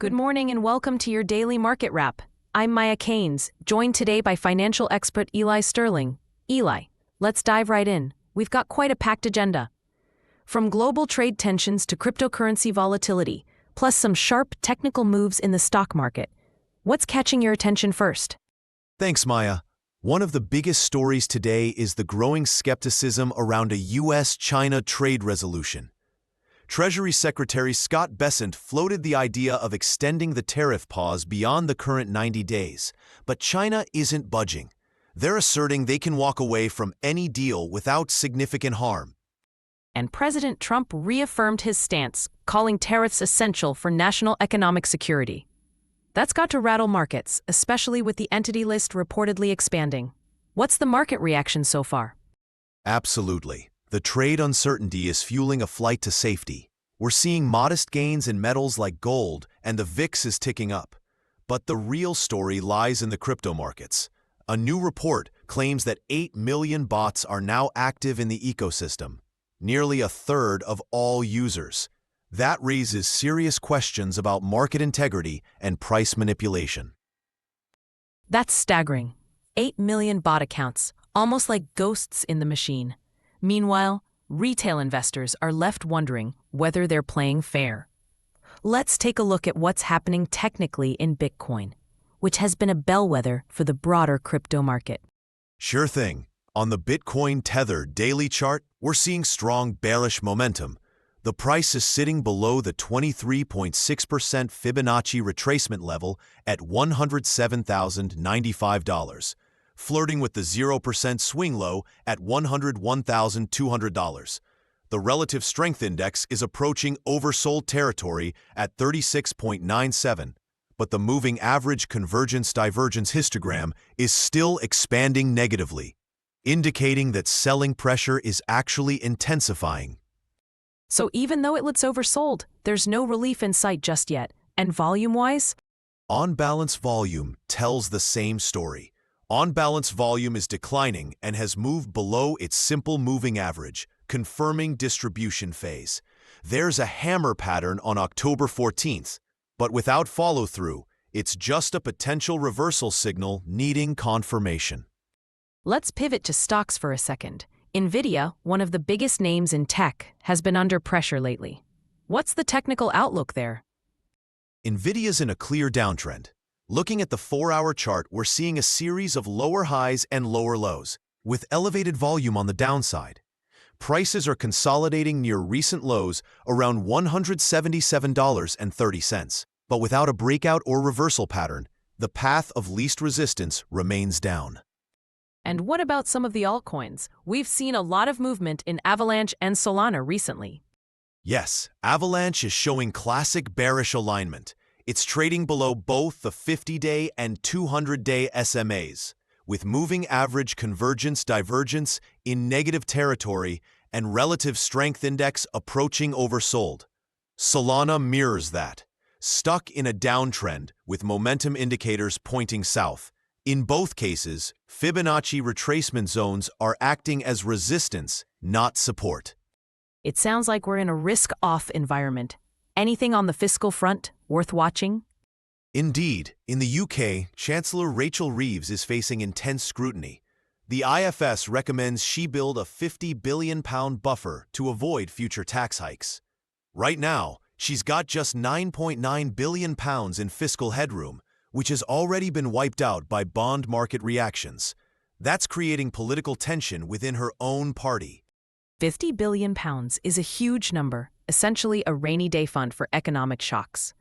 Good morning and welcome to your daily market wrap. I'm Maya Keynes, joined today by financial expert Eli Sterling. Eli, let's dive right in. We've got quite a packed agenda. From global trade tensions to cryptocurrency volatility, plus some sharp technical moves in the stock market. What's catching your attention first? Thanks, Maya. One of the biggest stories today is the growing skepticism around a U.S.-China trade resolution. Treasury Secretary Scott Bessent floated the idea of extending the tariff pause beyond the current 90 days, but China isn't budging. They're asserting they can walk away from any deal without significant harm. And President Trump reaffirmed his stance, calling tariffs essential for national economic security. That's got to rattle markets, especially with the entity list reportedly expanding. What's the market reaction so far? Absolutely. The trade uncertainty is fueling a flight to safety. We're seeing modest gains in metals like gold, and the VIX is ticking up. But the real story lies in the crypto markets. A new report claims that 8 million bots are now active in the ecosystem, nearly a third of all users. That raises serious questions about market integrity and price manipulation. That's staggering. 8 million bot accounts, almost like ghosts in the machine. Meanwhile, retail investors are left wondering whether they're playing fair. Let's take a look at what's happening technically in Bitcoin, which has been a bellwether for the broader crypto market. Sure thing. On the Bitcoin Tether daily chart, we're seeing strong bearish momentum. The price is sitting below the 23.6% Fibonacci retracement level at $107,095. Flirting with the 0% swing low at $101,200. The relative strength index is approaching oversold territory at 36.97, but the moving average convergence-divergence histogram is still expanding negatively, indicating that selling pressure is actually intensifying. So even though it looks oversold, there's no relief in sight just yet. And volume-wise? On-balance volume tells the same story. On-balance volume is declining and has moved below its simple moving average, confirming distribution phase. There's a hammer pattern on October 14th, but without follow-through, it's just a potential reversal signal needing confirmation. Let's pivot to stocks for a second. Nvidia, one of the biggest names in tech, has been under pressure lately. What's the technical outlook there? Nvidia's in a clear downtrend. Looking at the 4-hour chart, we're seeing a series of lower highs and lower lows, with elevated volume on the downside. Prices are consolidating near recent lows around $177.30, but without a breakout or reversal pattern, the path of least resistance remains down. And what about some of the altcoins? We've seen a lot of movement in Avalanche and Solana recently. Yes, Avalanche is showing classic bearish alignment. It's trading below both the 50-day and 200-day SMAs, with moving average convergence-divergence in negative territory and relative strength index approaching oversold. Solana mirrors that, stuck in a downtrend with momentum indicators pointing south. In both cases, Fibonacci retracement zones are acting as resistance, not support. It sounds like we're in a risk-off environment. Anything on the fiscal front worth watching? Indeed, in the UK, Chancellor Rachel Reeves is facing intense scrutiny. The IFS recommends she build a £50 billion buffer to avoid future tax hikes. Right now, she's got just £9.9 billion in fiscal headroom, which has already been wiped out by bond market reactions. That's creating political tension within her own party. £50 billion is a huge number, essentially a rainy day fund for economic shocks.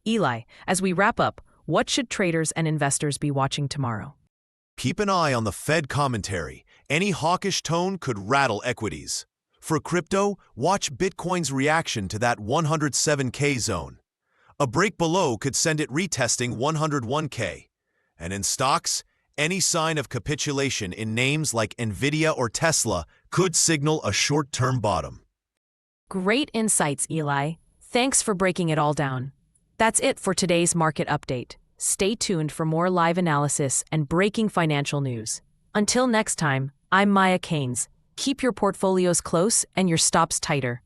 Eli, as we wrap up, what should traders and investors be watching tomorrow? Keep an eye on the Fed commentary. Any hawkish tone could rattle equities. For crypto, watch Bitcoin's reaction to that 107K zone. A break below could send it retesting 101K. And in stocks, any sign of capitulation in names like Nvidia or Tesla could signal a short-term bottom. Great insights, Eli. Thanks for breaking it all down. That's it for today's market update. Stay tuned for more live analysis and breaking financial news. Until next time, I'm Maya Keynes. Keep your portfolios close and your stops tighter.